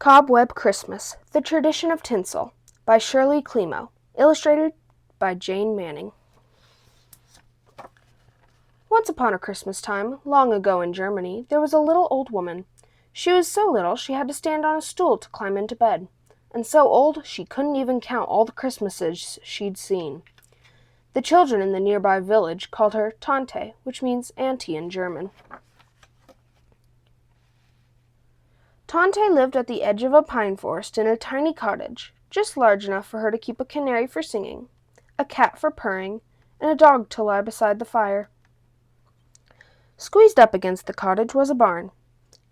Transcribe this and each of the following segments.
Cobweb Christmas, The Tradition of Tinsel, by Shirley Clemo, illustrated by Jane Manning. Once upon a Christmas time, long ago in Germany, there was a little old woman. She was so little she had to stand on a stool to climb into bed, and so old she couldn't even count all the Christmases she'd seen. The children in the nearby village called her Tante, which means auntie in German. Tante lived at the edge of a pine forest in a tiny cottage, just large enough for her to keep a canary for singing, a cat for purring, and a dog to lie beside the fire. Squeezed up against the cottage was a barn.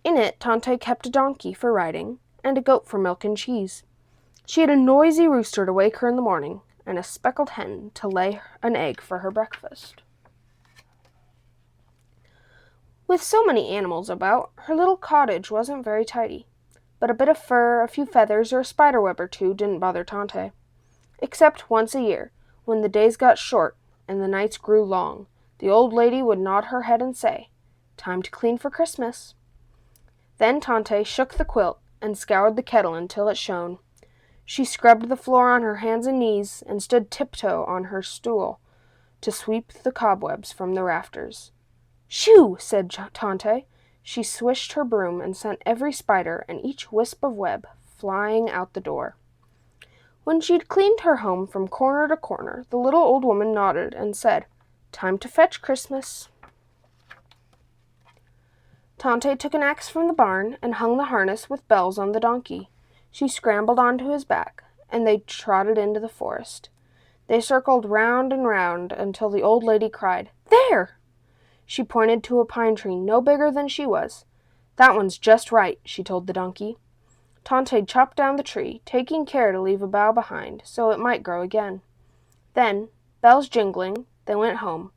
In it, Tante kept a donkey for riding, and a goat for milk and cheese. She had a noisy rooster to wake her in the morning, and a speckled hen to lay an egg for her breakfast. With so many animals about, her little cottage wasn't very tidy, but a bit of fur, a few feathers, or a spider web or two didn't bother Tante. Except once a year, when the days got short and the nights grew long, the old lady would nod her head and say, "Time to clean for Christmas." Then Tante shook the quilt and scoured the kettle until it shone. She scrubbed the floor on her hands and knees and stood tiptoe on her stool to sweep the cobwebs from the rafters. "Shoo!" said Tante. She swished her broom and sent every spider and each wisp of web flying out the door. When she'd cleaned her home from corner to corner, the little old woman nodded and said, "Time to fetch Christmas." Tante took an axe from the barn and hung the harness with bells on the donkey. She scrambled onto his back, and they trotted into the forest. They circled round and round until the old lady cried, "There!" She pointed to a pine tree no bigger than she was. "That one's just right," she told the donkey. Tante chopped down the tree, taking care to leave a bough behind, so it might grow again. Then, bells jingling, they went home.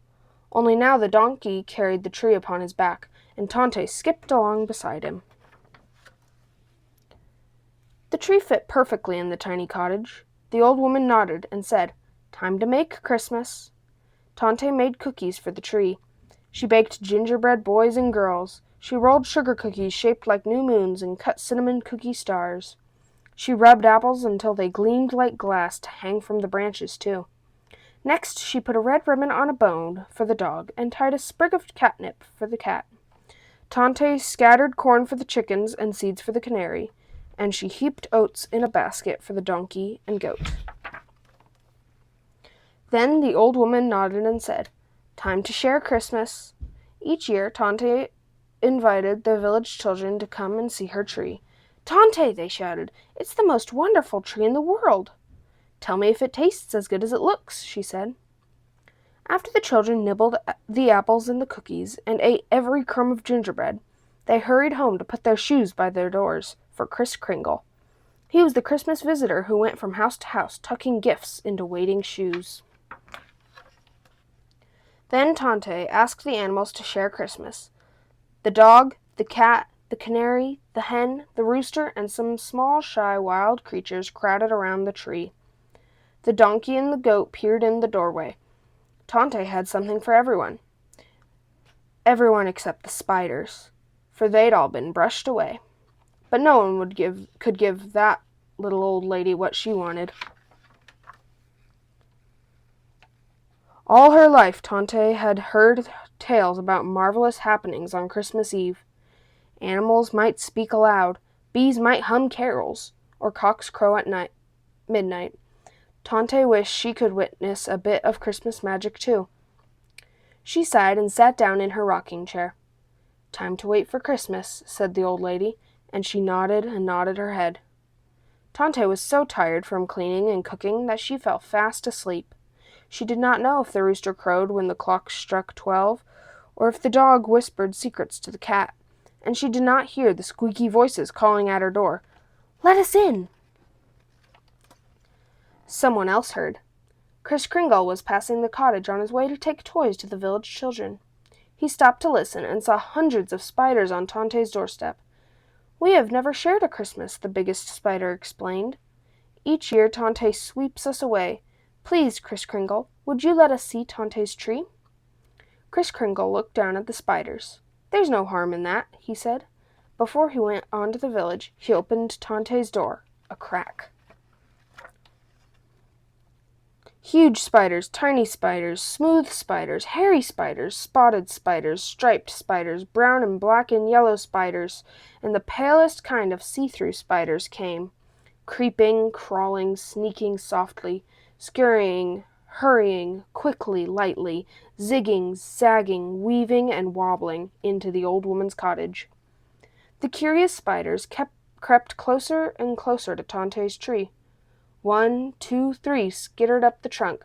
Only now the donkey carried the tree upon his back, and Tante skipped along beside him. The tree fit perfectly in the tiny cottage. The old woman nodded and said, "Time to make Christmas." Tante made cookies for the tree. She baked gingerbread boys and girls. She rolled sugar cookies shaped like new moons and cut cinnamon cookie stars. She rubbed apples until they gleamed like glass to hang from the branches, too. Next, she put a red ribbon on a bone for the dog and tied a sprig of catnip for the cat. Tante scattered corn for the chickens and seeds for the canary, and she heaped oats in a basket for the donkey and goat. Then the old woman nodded and said, "Time to share Christmas." Each year, Tante invited the village children to come and see her tree. "Tante," they shouted, "it's the most wonderful tree in the world." "Tell me if it tastes as good as it looks," she said. After the children nibbled the apples and the cookies and ate every crumb of gingerbread, they hurried home to put their shoes by their doors for Kris Kringle. He was the Christmas visitor who went from house to house tucking gifts into waiting shoes. Then Tante asked the animals to share Christmas. The dog, the cat, the canary, the hen, the rooster, and some small, shy, wild creatures crowded around the tree. The donkey and the goat peered in the doorway. Tante had something for everyone. Everyone except the spiders, for they'd all been brushed away. But no one could give that little old lady what she wanted. All her life, Tante had heard tales about marvelous happenings on Christmas Eve. Animals might speak aloud, bees might hum carols, or cocks crow at midnight. Tante wished she could witness a bit of Christmas magic, too. She sighed and sat down in her rocking chair. "Time to wait for Christmas," said the old lady, and she nodded and nodded her head. Tante was so tired from cleaning and cooking that she fell fast asleep. She did not know if the rooster crowed when the clock struck 12, or if the dog whispered secrets to the cat, and she did not hear the squeaky voices calling at her door, "Let us in!" Someone else heard. Kris Kringle was passing the cottage on his way to take toys to the village children. He stopped to listen and saw hundreds of spiders on Tante's doorstep. "We have never shared a Christmas," the biggest spider explained. "Each year Tante sweeps us away. Please, Kris Kringle, would you let us see Tante's tree?" Kris Kringle looked down at the spiders. "There's no harm in that," he said. Before he went on to the village, he opened Tante's door a crack. Huge spiders, tiny spiders, smooth spiders, hairy spiders, spotted spiders, striped spiders, brown and black and yellow spiders, and the palest kind of see-through spiders came, creeping, crawling, sneaking softly, scurrying, hurrying, quickly, lightly, zigging, zagging, weaving, and wobbling into the old woman's cottage. The curious spiders crept closer and closer to Tante's tree. 1, 2, 3 skittered up the trunk,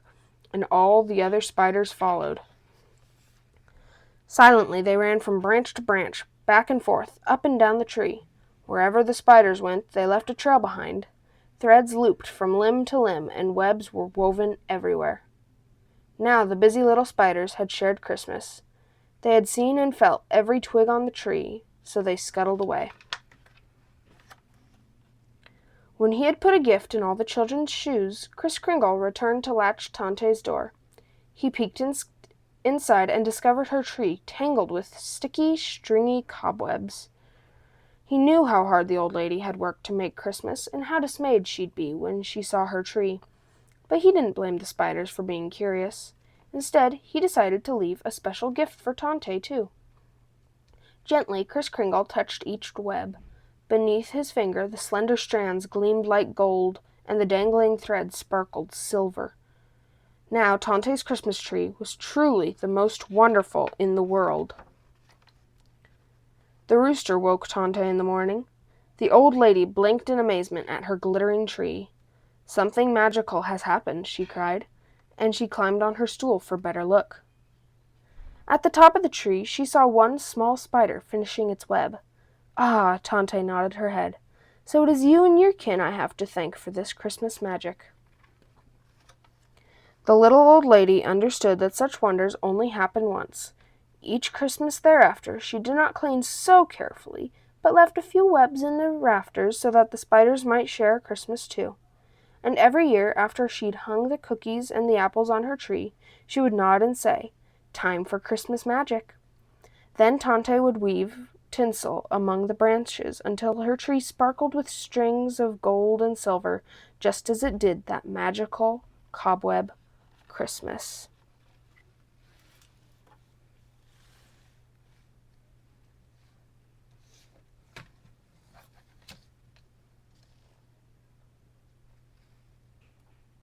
and all the other spiders followed. Silently they ran from branch to branch, back and forth, up and down the tree. Wherever the spiders went, they left a trail behind. Threads looped from limb to limb, and webs were woven everywhere. Now the busy little spiders had shared Christmas. They had seen and felt every twig on the tree, so they scuttled away. When he had put a gift in all the children's shoes, Kris Kringle returned to latch Tante's door. He peeked inside and discovered her tree tangled with sticky, stringy cobwebs. He knew how hard the old lady had worked to make Christmas and how dismayed she'd be when she saw her tree. But he didn't blame the spiders for being curious. Instead, he decided to leave a special gift for Tante, too. Gently, Kris Kringle touched each web. Beneath his finger, the slender strands gleamed like gold, and the dangling threads sparkled silver. Now, Tante's Christmas tree was truly the most wonderful in the world. The rooster woke Tante in the morning. The old lady blinked in amazement at her glittering tree. "Something magical has happened," she cried, and she climbed on her stool for a better look. At the top of the tree, she saw one small spider finishing its web. "Ah," Tante nodded her head. "So it is you and your kin I have to thank for this Christmas magic." The little old lady understood that such wonders only happen once. Each Christmas thereafter, she did not clean so carefully, but left a few webs in the rafters so that the spiders might share Christmas too. And every year, after she'd hung the cookies and the apples on her tree, she would nod and say, "Time for Christmas magic." Then Tante would weave tinsel among the branches until her tree sparkled with strings of gold and silver, just as it did that magical Cobweb Christmas.